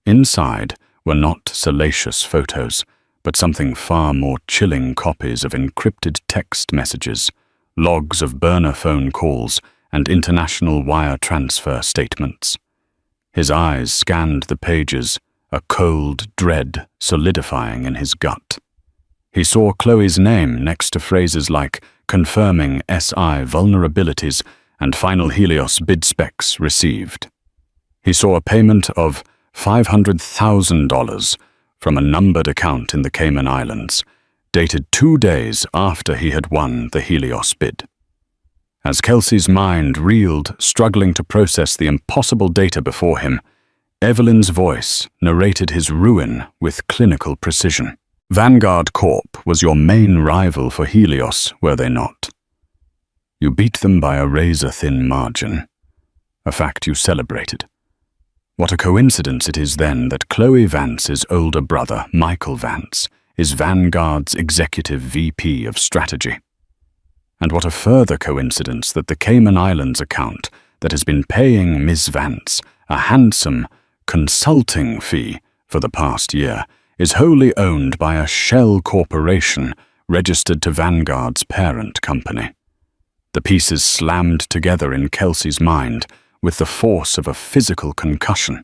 Inside were not salacious photos, but something far more chilling: copies of encrypted text messages, logs of burner phone calls, and international wire transfer statements. His eyes scanned the pages, a cold dread solidifying in his gut. He saw Chloe's name next to phrases like confirming SI vulnerabilities and final Helios bid specs received. He saw a payment of $500,000 from a numbered account in the Cayman Islands, dated 2 days after he had won the Helios bid. As Kelsey's mind reeled, struggling to process the impossible data before him, Evelyn's voice narrated his ruin with clinical precision. Vanguard Corp was your main rival for Helios, were they not? You beat them by a razor-thin margin, a fact you celebrated. What a coincidence it is then that Chloe Vance's older brother, Michael Vance, is Vanguard's executive VP of strategy. And what a further coincidence that the Cayman Islands account that has been paying Ms. Vance a handsome consulting fee for the past year is wholly owned by a shell corporation registered to Vanguard's parent company. The pieces slammed together in Kelsey's mind with the force of a physical concussion.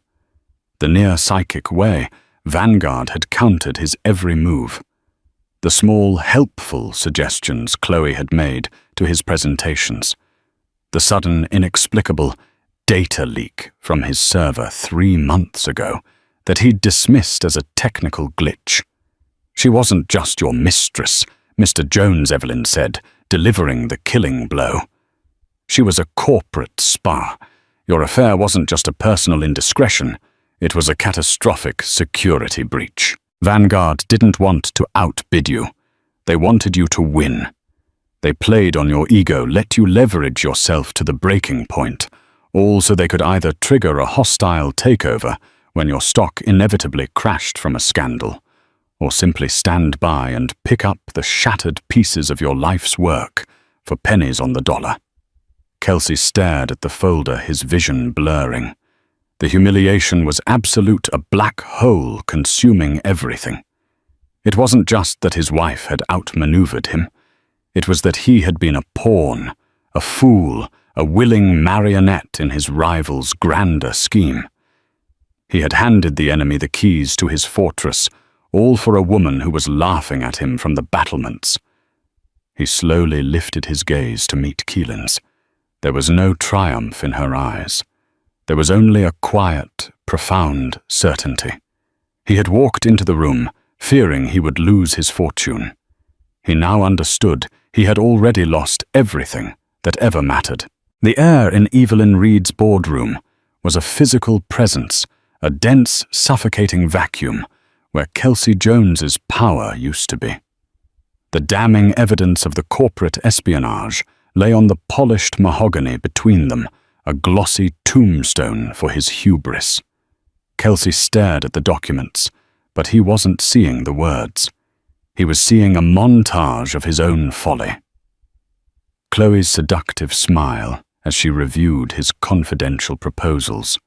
The near-psychic way Vanguard had countered his every move. The small, helpful suggestions Chloe had made to his presentations. The sudden, inexplicable data leak from his server 3 months ago that he'd dismissed as a technical glitch. She wasn't just your mistress, Mr. Jones, Evelyn said, delivering the killing blow. She was a corporate spy. Your affair wasn't just a personal indiscretion, it was a catastrophic security breach. Vanguard didn't want to outbid you. They wanted you to win. They played on your ego, let you leverage yourself to the breaking point, all so they could either trigger a hostile takeover when your stock inevitably crashed from a scandal, or simply stand by and pick up the shattered pieces of your life's work for pennies on the dollar. Kelsey stared at the folder, his vision blurring. The humiliation was absolute, a black hole consuming everything. It wasn't just that his wife had outmaneuvered him. It was that he had been a pawn, a fool, a willing marionette in his rival's grander scheme. He had handed the enemy the keys to his fortress, all for a woman who was laughing at him from the battlements. He slowly lifted his gaze to meet Keelan's. There was no triumph in her eyes. There was only a quiet, profound certainty. He had walked into the room, fearing he would lose his fortune. He now understood he had already lost everything that ever mattered. The air in Evelyn Reed's boardroom was a physical presence, a dense, suffocating vacuum where Kelsey Jones's power used to be. The damning evidence of the corporate espionage lay on the polished mahogany between them, a glossy tombstone for his hubris. Kelsey stared at the documents, but he wasn't seeing the words. He was seeing a montage of his own folly. Chloe's seductive smile as she reviewed his confidential proposals,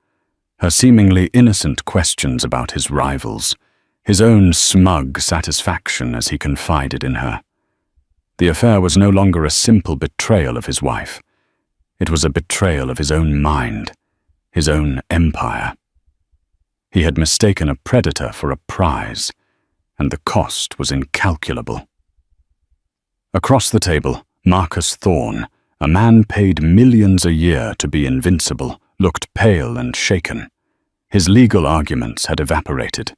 her seemingly innocent questions about his rivals, his own smug satisfaction as he confided in her. The affair was no longer a simple betrayal of his wife. It was a betrayal of his own mind, his own empire. He had mistaken a predator for a prize, and the cost was incalculable. Across the table, Marcus Thorne, a man paid millions a year to be invincible, looked pale and shaken. His legal arguments had evaporated.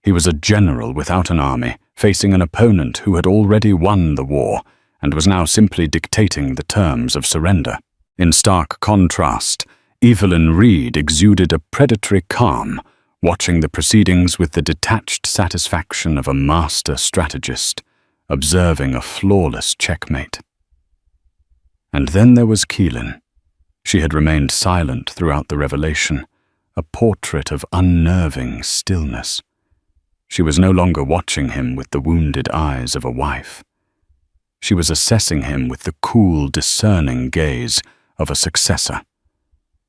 He was a general without an army, facing an opponent who had already won the war and was now simply dictating the terms of surrender. In stark contrast, Evelyn Reed exuded a predatory calm, watching the proceedings with the detached satisfaction of a master strategist, observing a flawless checkmate. And then there was Keelan. She had remained silent throughout the revelation, a portrait of unnerving stillness. She was no longer watching him with the wounded eyes of a wife. She was assessing him with the cool, discerning gaze of a successor.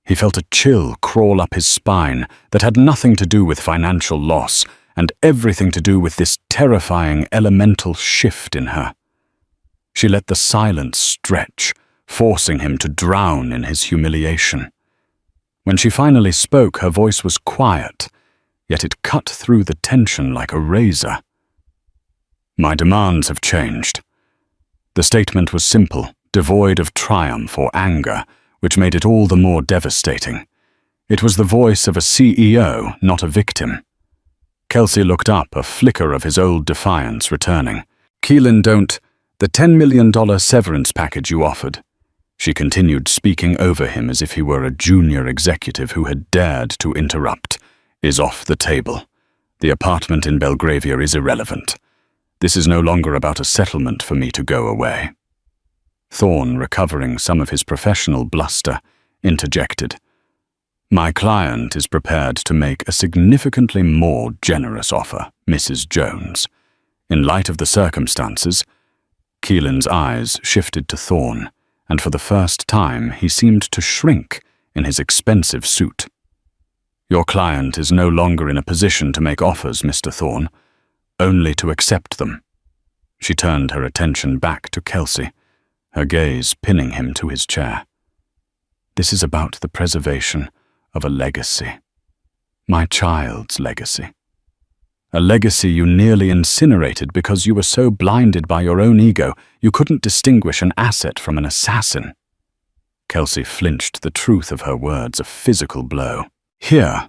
He felt a chill crawl up his spine that had nothing to do with financial loss and everything to do with this terrifying elemental shift in her. She let the silence stretch, forcing him to drown in his humiliation. When she finally spoke, her voice was quiet, yet it cut through the tension like a razor. "My demands have changed." The statement was simple, devoid of triumph or anger, which made it all the more devastating. It was the voice of a CEO, not a victim. Kelsey looked up, a flicker of his old defiance returning. "Keelan, don't... The $10 million severance package you offered." She continued, speaking over him as if he were a junior executive who had dared to interrupt. "Is off the table. The apartment in Belgravia is irrelevant. This is no longer about a settlement for me to go away." Thorne, recovering some of his professional bluster, interjected. "My client is prepared to make a significantly more generous offer, Mrs. Jones. In light of the circumstances..." Keelan's eyes shifted to Thorne, and for the first time he seemed to shrink in his expensive suit. "Your client is no longer in a position to make offers, Mr. Thorne, only to accept them." She turned her attention back to Kelsey, her gaze pinning him to his chair. "This is about the preservation of a legacy. My child's legacy. A legacy you nearly incinerated because you were so blinded by your own ego you couldn't distinguish an asset from an assassin." Kelsey flinched, the truth of her words a physical blow. "Here,"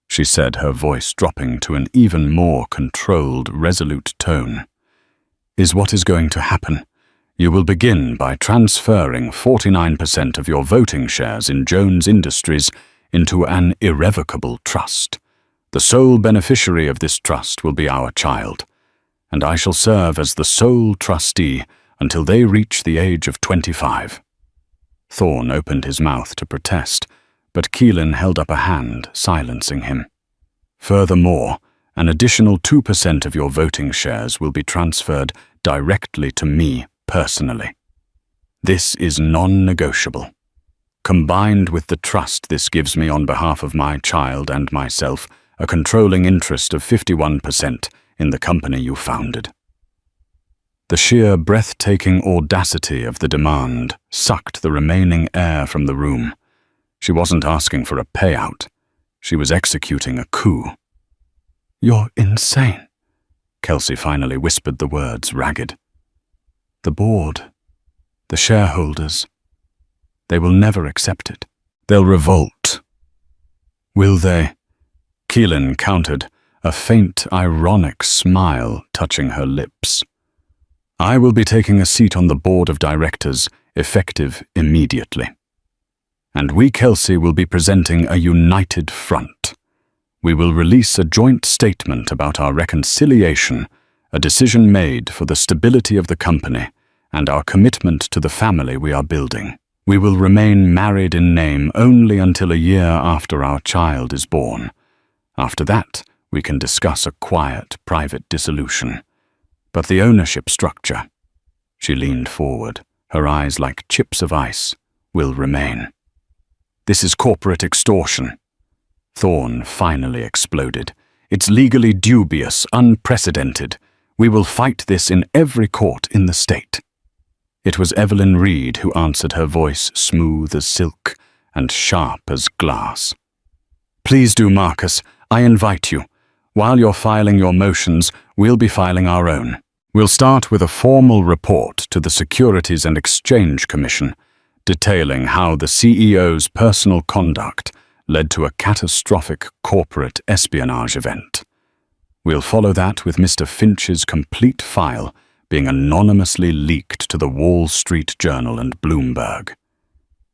she said, her voice dropping to an even more controlled, resolute tone, "is what is going to happen. You will begin by transferring 49% of your voting shares in Jones Industries into an irrevocable trust. The sole beneficiary of this trust will be our child, and I shall serve as the sole trustee until they reach the age of 25. Thorne opened his mouth to protest, but Keelan held up a hand, silencing him. "Furthermore, an additional 2% of your voting shares will be transferred directly to me personally. This is non-negotiable. Combined with the trust this gives me on behalf of my child and myself, a controlling interest of 51% in the company you founded." The sheer breathtaking audacity of the demand sucked the remaining air from the room. She wasn't asking for a payout. She was executing a coup. "You're insane," Kelsey finally whispered the words ragged. "The board, the shareholders, they will never accept it. They'll revolt." "Will they?" Keelan countered, a faint, ironic smile touching her lips. "I will be taking a seat on the board of directors, effective immediately. And we, Kelsey, will be presenting a united front. We will release a joint statement about our reconciliation, a decision made for the stability of the company, and our commitment to the family we are building. We will remain married in name only until a year after our child is born. After that, we can discuss a quiet, private dissolution. But the ownership structure," she leaned forward, her eyes like chips of ice, "will remain. This is corporate extortion." Thorne finally exploded. "It's legally dubious, unprecedented. We will fight this in every court in the state." It was Evelyn Reed who answered, her voice smooth as silk and sharp as glass. "Please do, Marcus. I invite you. While you're filing your motions, we'll be filing our own. We'll start with a formal report to the Securities and Exchange Commission, detailing how the CEO's personal conduct led to a catastrophic corporate espionage event. We'll follow that with Mr. Finch's complete file being anonymously leaked to the Wall Street Journal and Bloomberg.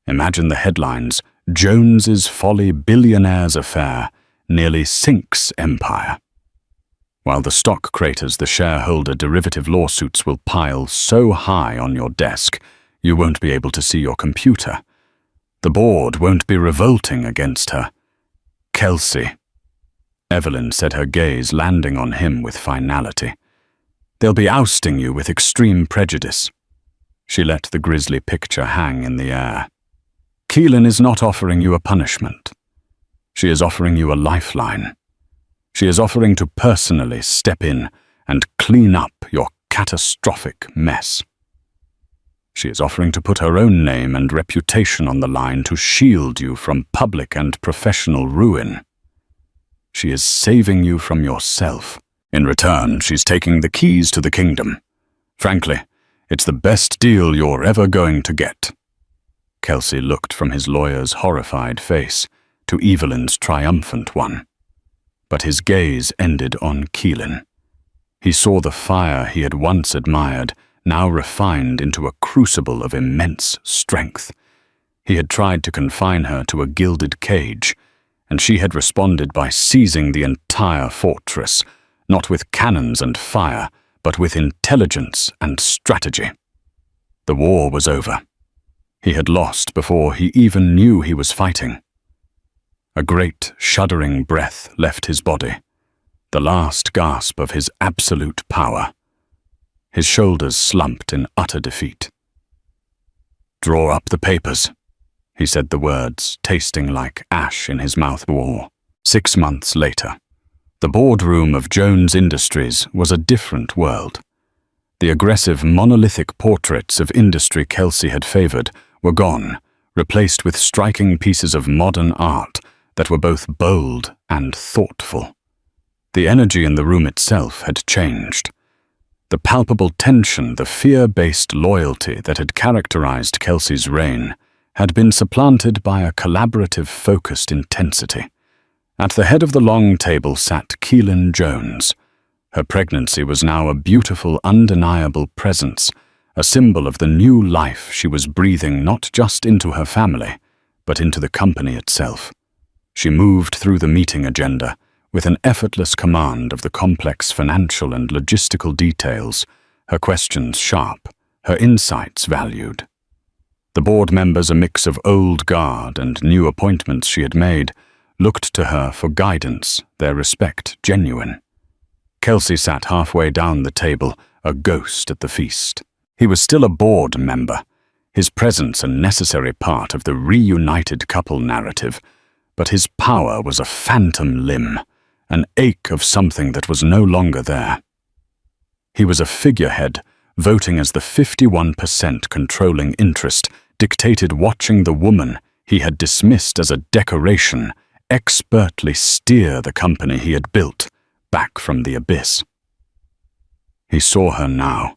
Imagine the headlines: Jones's folly billionaire's affair nearly sinks empire. While the stock craters the shareholder derivative lawsuits will pile so high on your desk, you won't be able to see your computer. The board won't be revolting against her. Kelsey. Evelyn said, her gaze landing on him with finality. They'll be ousting you with extreme prejudice. She let the grisly picture hang in the air. Keelan is not offering you a punishment. She is offering you a lifeline. She is offering to personally step in and clean up your catastrophic mess. She is offering to put her own name and reputation on the line to shield you from public and professional ruin. She is saving you from yourself. In return, she's taking the keys to the kingdom. Frankly, it's the best deal you're ever going to get. Kelsey looked from his lawyer's horrified face to Evelyn's triumphant one. But his gaze ended on Keelan. He saw the fire he had once admired, now refined into a crucible of immense strength. He had tried to confine her to a gilded cage, and she had responded by seizing the entire fortress, not with cannons and fire, but with intelligence and strategy. The war was over. He had lost before he even knew he was fighting. A great, shuddering breath left his body, the last gasp of his absolute power. His shoulders slumped in utter defeat. "Draw up the papers," he said, the words tasting like ash in his mouth. 6 months later. The boardroom of Jones Industries was a different world. The aggressive, monolithic portraits of industry Kelsey had favored were gone, replaced with striking pieces of modern art that were both bold and thoughtful. The energy in the room itself had changed. The palpable tension, the fear-based loyalty that had characterized Kelsey's reign had been supplanted by a collaborative, focused intensity. At the head of the long table sat Keelan Jones. Her pregnancy was now a beautiful, undeniable presence, a symbol of the new life she was breathing not just into her family, but into the company itself. She moved through the meeting agenda with an effortless command of the complex financial and logistical details, her questions sharp, her insights valued. The board members, a mix of old guard and new appointments she had made, looked to her for guidance, their respect genuine. Kelsey sat halfway down the table, a ghost at the feast. He was still a board member, his presence a necessary part of the reunited couple narrative, but his power was a phantom limb, an ache of something that was no longer there. He was a figurehead, voting as the 51% controlling interest dictated, watching the woman he had dismissed as a decoration expertly steer the company he had built back from the abyss. He saw her now,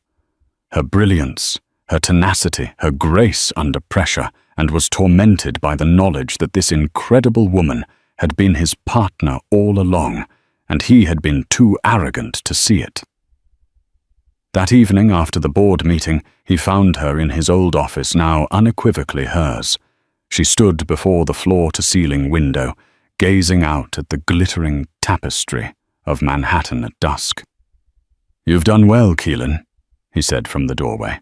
her brilliance, her tenacity, her grace under pressure, and was tormented by the knowledge that this incredible woman had been his partner all along, and he had been too arrogant to see it. That evening, after the board meeting, he found her in his old office, now unequivocally hers. She stood before the floor-to-ceiling window, gazing out at the glittering tapestry of Manhattan at dusk. "You've done well, Keelan," he said from the doorway.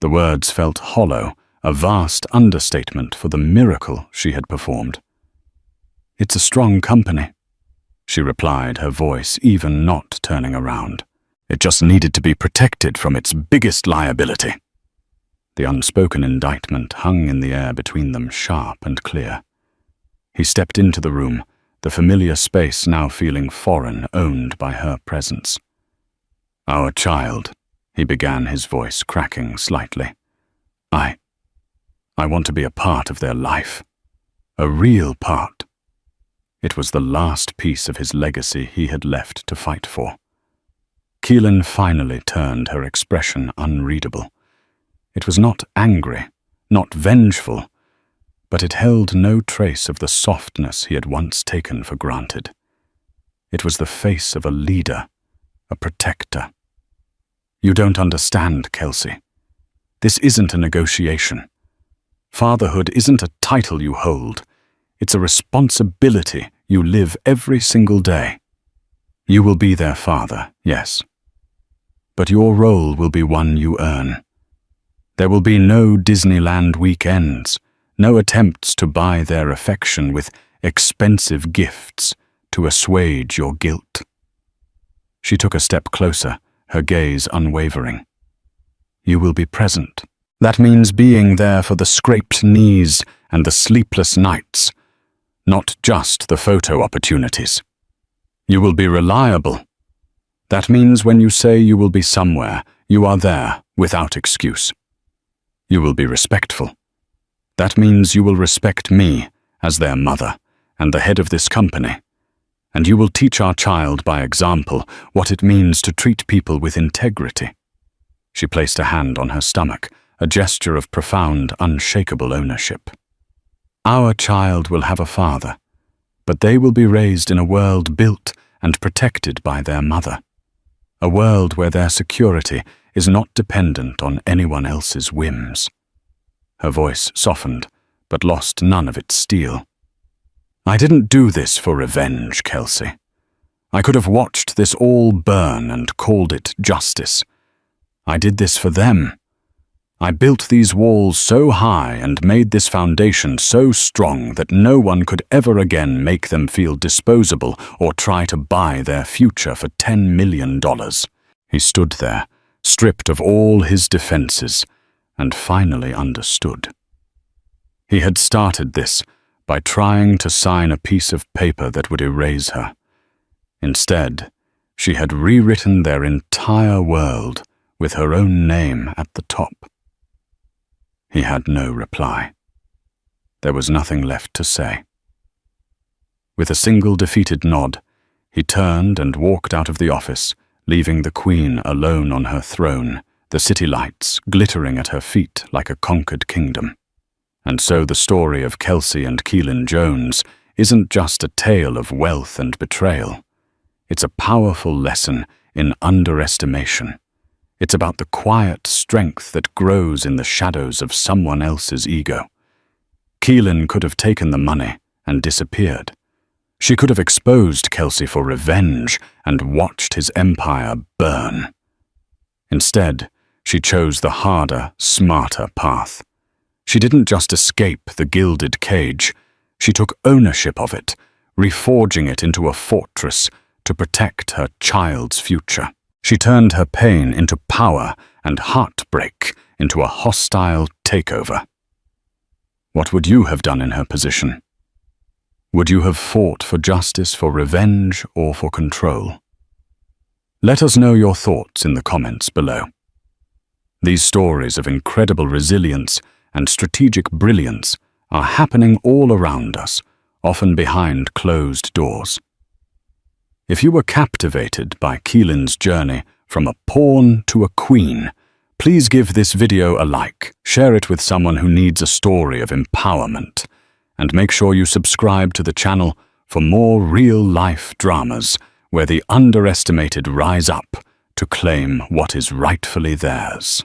The words felt hollow, a vast understatement for the miracle she had performed. "It's a strong company," she replied, her voice even not turning around. "It just needed to be protected from its biggest liability." The unspoken indictment hung in the air between them, sharp and clear. He stepped into the room, the familiar space now feeling foreign, owned by her presence. "Our child," he began, his voice cracking slightly. I want to be a part of their life. A real part. It was the last piece of his legacy he had left to fight for. Keelan finally turned, her expression unreadable. It was not angry, not vengeful, but it held no trace of the softness he had once taken for granted. It was the face of a leader, a protector. You don't understand, Kelsey. This isn't a negotiation. Fatherhood isn't a title you hold. It's a responsibility you live every single day. You will be their father, yes. But your role will be one you earn. There will be no Disneyland weekends, no attempts to buy their affection with expensive gifts to assuage your guilt. She took a step closer, her gaze unwavering. You will be present. That means being there for the scraped knees and the sleepless nights, not just the photo opportunities. You will be reliable. That means when you say you will be somewhere, you are there without excuse. You will be respectful. That means you will respect me as their mother and the head of this company, and you will teach our child by example what it means to treat people with integrity. She placed a hand on her stomach, a gesture of profound, unshakable ownership. Our child will have a father, but they will be raised in a world built and protected by their mother, a world where their security is not dependent on anyone else's whims. Her voice softened, but lost none of its steel. I didn't do this for revenge, Kelsey. I could have watched this all burn and called it justice. I did this for them. I built these walls so high and made this foundation so strong that no one could ever again make them feel disposable or try to buy their future for $10 million. He stood there, stripped of all his defenses, and finally understood. He had started this by trying to sign a piece of paper that would erase her. Instead, she had rewritten their entire world with her own name at the top. He had no reply. There was nothing left to say. With a single defeated nod, he turned and walked out of the office, leaving the Queen alone on her throne, the city lights glittering at her feet like a conquered kingdom. And so the story of Kelsey and Keelan Jones isn't just a tale of wealth and betrayal. It's a powerful lesson in underestimation. It's about the quiet strength that grows in the shadows of someone else's ego. Keelan could have taken the money and disappeared. She could have exposed Kelsey for revenge and watched his empire burn. Instead, she chose the harder, smarter path. She didn't just escape the gilded cage. She took ownership of it, reforging it into a fortress to protect her child's future. She turned her pain into power and heartbreak into a hostile takeover. What would you have done in her position? Would you have fought for justice, for revenge, or for control? Let us know your thoughts in the comments below. These stories of incredible resilience and strategic brilliance are happening all around us, often behind closed doors. If you were captivated by Keelan's journey from a pawn to a queen, please give this video a like, share it with someone who needs a story of empowerment, and make sure you subscribe to the channel for more real-life dramas where the underestimated rise up to claim what is rightfully theirs.